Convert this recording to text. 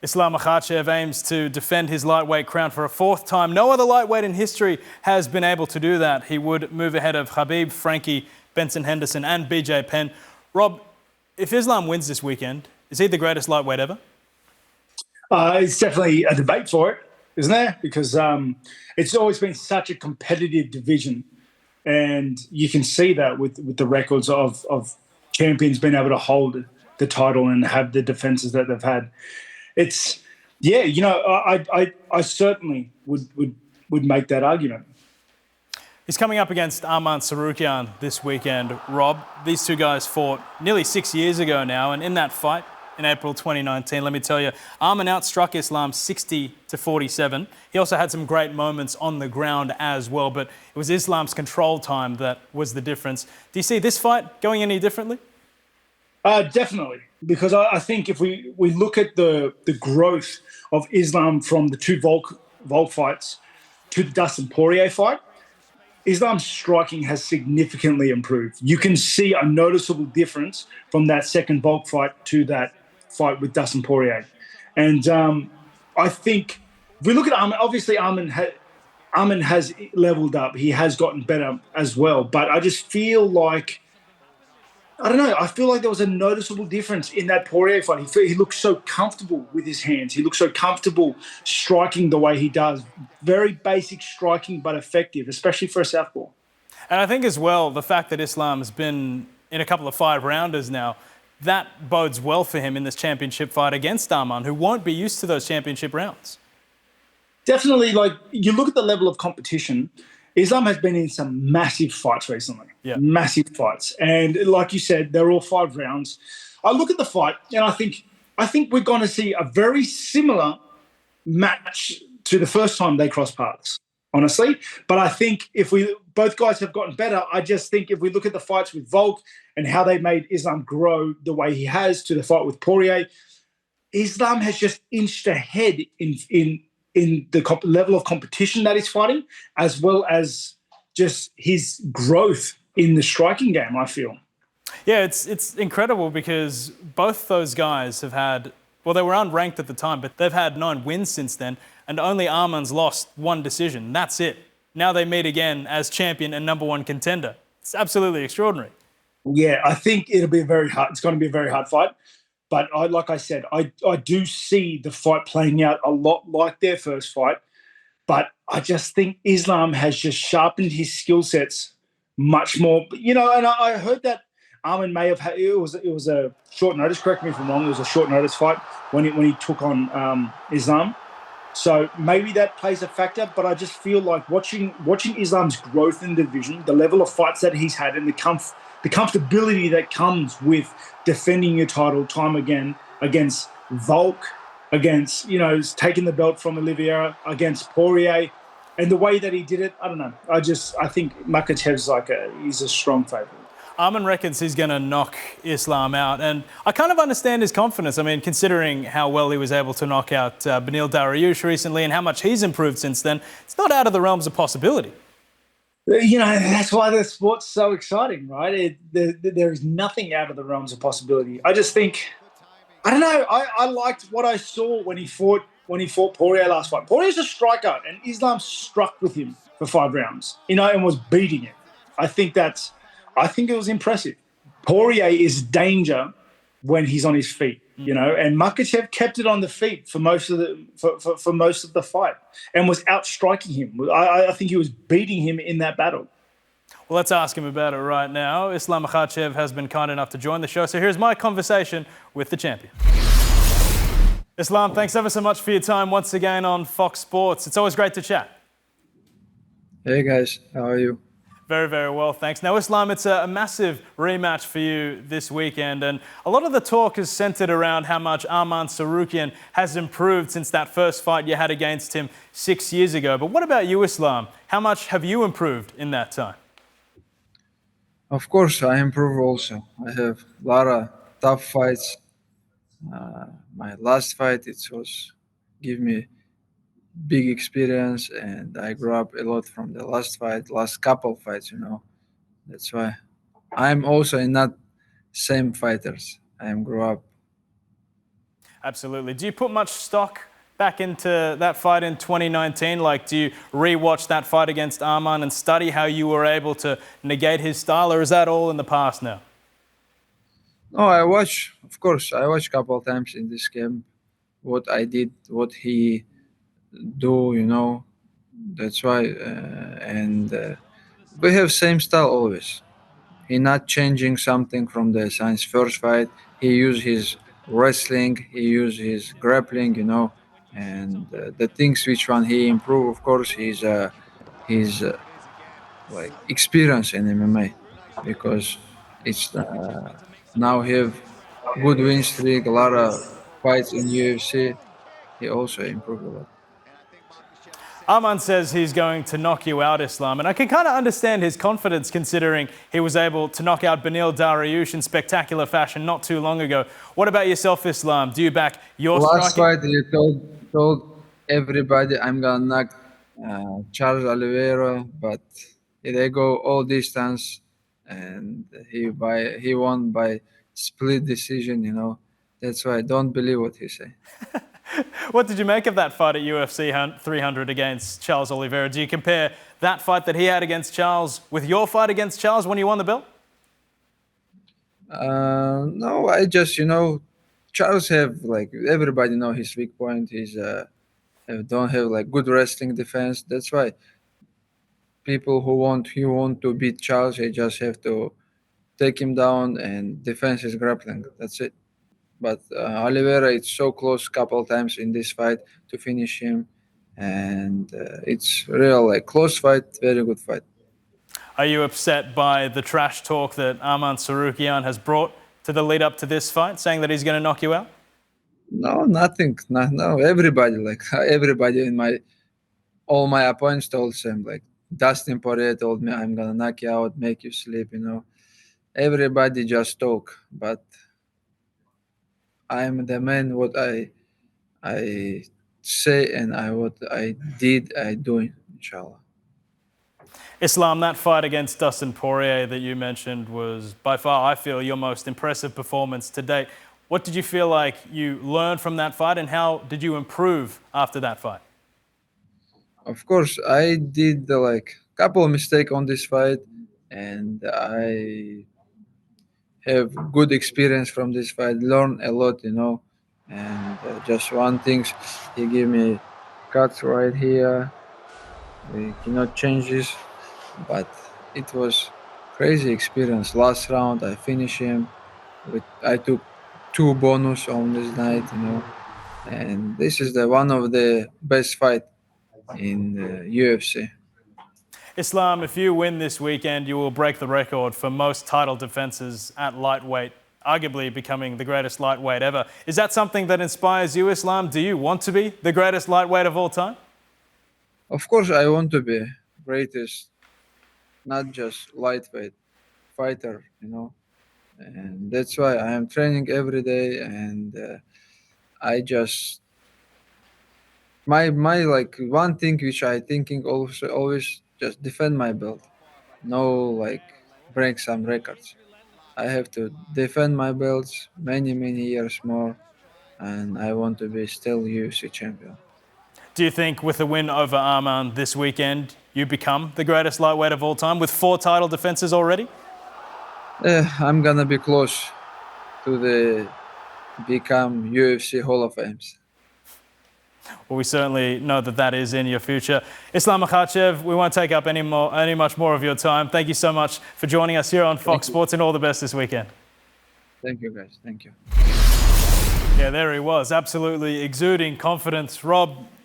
Islam Makhachev aims to defend his lightweight crown for a fourth time. No other lightweight in history has been able to do that. He would move ahead of Khabib, Frankie, Benson Henderson and BJ Penn. Rob, if Islam wins this weekend, is he the greatest lightweight ever? It's definitely a debate for it, isn't there? Because it's always been such a competitive division. And you can see that with the records of champions being able to hold the title and have the defenses that they've had. It's, yeah, you know, I certainly would make that argument. He's coming up against Arman Tsarukyan this weekend. Rob, these two guys fought nearly 6 years ago now, and in that fight in April 2019, let me tell you, Arman outstruck Islam 60-47. He also had some great moments on the ground as well, but it was Islam's control time that was the difference. Do you see this fight going any differently? Definitely, because I think if we look at the growth of Islam from the two Volk fights to the Dustin Poirier fight, Islam's striking has significantly improved. You can see a noticeable difference from that second Volk fight to that fight with Dustin Poirier. And I think if we look at Arman, obviously Arman has leveled up. He has gotten better as well. But I just feel like, I don't know, I feel like there was a noticeable difference in that Poirier fight. He looked so comfortable with his hands. He looked so comfortable striking the way he does. Very basic striking, but effective, especially for a southpaw. And I think as well, the fact that Islam's been in a couple of 5-rounders now, that bodes well for him in this championship fight against Arman, who won't be used to those championship rounds. Definitely, like, you look at the level of competition, Islam has been in some massive fights recently. Yeah. Massive fights. And like you said, they're all 5 rounds. I look at the fight and I think we're going to see a very similar match to the first time they crossed paths, honestly. But I think both guys have gotten better. I just think if we look at the fights with Volk and how they made Islam grow the way he has to the fight with Poirier, Islam has just inched ahead in the level of competition that he's fighting, as well as just his growth in the striking game, I feel. Yeah, it's incredible because both those guys have had, well, they were unranked at the time, but they've had 9 wins since then, and only Arman's lost 1 decision. That's it. Now they meet again as champion and #1 contender. It's absolutely extraordinary. Yeah, I think it's going to be a very hard fight. But like I said, I do see the fight playing out a lot like their first fight. But I just think Islam has just sharpened his skill sets much more. You know, and I heard that Arman may have had, it was a short notice, correct me if I'm wrong, it was a short notice fight when he took on Islam. So maybe that plays a factor, but I just feel like watching Islam's growth in the division, the level of fights that he's had and the comfortability that comes with defending your title time again against Volk, against, you know, taking the belt from Oliveira, against Poirier, and the way that he did it, I don't know. I think Makhachev's he's a strong favourite. Arman reckons he's going to knock Islam out, and I kind of understand his confidence. I mean, considering how well he was able to knock out Beneil Dariush recently and how much he's improved since then, it's not out of the realms of possibility. You know, that's why the sport's so exciting, right? There is nothing out of the realms of possibility. I just think, I don't know, I liked what I saw when he fought Poirier last fight. Poirier's a striker, and Islam struck with him for 5 rounds, you know, and was beating him. I think it was impressive. Poirier is danger when he's on his feet, you know, and Makhachev kept it on the feet for most of the fight and was outstriking him. I think he was beating him in that battle. Well, let's ask him about it right now. Islam Makhachev has been kind enough to join the show, so here's my conversation with the champion. Islam, thanks ever so much for your time once again on Fox Sports. It's always great to chat. Hey guys, how are you? Very, very well, thanks. Now, Islam, it's a massive rematch for you this weekend, and a lot of the talk is centered around how much Arman Tsarukyan has improved since that first fight you had against him 6 years ago. But what about you, Islam? How much have you improved in that time? Of course, I improved also. I have a lot of tough fights. My last fight, it was give me big experience, and I grew up a lot from the last couple fights, you know. That's why I'm also not same fighters. I grew up Absolutely. Do you put much stock back into that fight in 2019? Like, do you re-watch that fight against Arman and study how you were able to negate his style, or is that all in the past now? No, I watch, of course, I watch a couple of times in this game what I did, what he do, you know. That's why, and we have same style always. He not changing something from the science first fight. He use his wrestling, he use his grappling, you know, and the things which one he improve. Of course, his like experience in MMA because it's now have good win streak, a lot of fights in UFC. He also improved a lot. Arman says he's going to knock you out, Islam, and I can kind of understand his confidence considering he was able to knock out Beneil Dariush in spectacular fashion not too long ago. What about yourself, Islam? Do you back your Last striking? fight, he told everybody I'm gonna knock Charles Oliveira, but they go all distance, and he won by split decision. You know, that's why I don't believe what he say. What did you make of that fight at UFC 300 against Charles Oliveira? Do you compare that fight that he had against Charles with your fight against Charles when you won the belt? No, I just Charles have like everybody know his weak point. He's don't have like good wrestling defense. That's why people who want to beat Charles, they just have to take him down and defense his grappling. That's it. But Oliveira, it's so close couple times in this fight to finish him, and it's real like close fight, very good fight. Are you upset by the trash talk that Arman Tsarukyan has brought to the lead up to this fight, saying that he's going to knock you out? No, nothing. No, everybody like everybody all my opponents told him like Dustin Poirier told me I'm gonna knock you out, make you sleep. You know, everybody just talk, but I'm the man. What I say and what I did, I do, inshallah. Islam, that fight against Dustin Poirier that you mentioned was by far, I feel, your most impressive performance to date. What did you feel like you learned from that fight, and how did you improve after that fight? Of course, I did like couple of mistakes on this fight, and I have good experience from this fight. Learn a lot, you know. And just one thing, he gave me cuts right here. We cannot change this, but it was crazy experience. Last round, I finished him. I took 2 bonus on this night, you know. And this is the one of the best fight in the UFC. Islam, if you win this weekend, you will break the record for most title defenses at lightweight, arguably becoming the greatest lightweight ever. Is that something that inspires you, Islam? Do you want to be the greatest lightweight of all time? Of course, I want to be greatest, not just lightweight fighter, you know. And that's why I am training every day, and I just my like one thing which I thinking also always just defend my belt, no like break some records. I have to defend my belts many years more, and I want to be still UFC champion. Do you think with a win over Arman this weekend, you become the greatest lightweight of all time with 4 title defenses already? I'm gonna be close to the become UFC Hall of Fames. Well, we certainly know that that is in your future. Islam Makhachev, we won't take up any much more of your time. Thank you so much for joining us here on Fox Sports, and all the best this weekend. Thank you, guys. Thank you. Yeah, there he was, absolutely exuding confidence. Rob,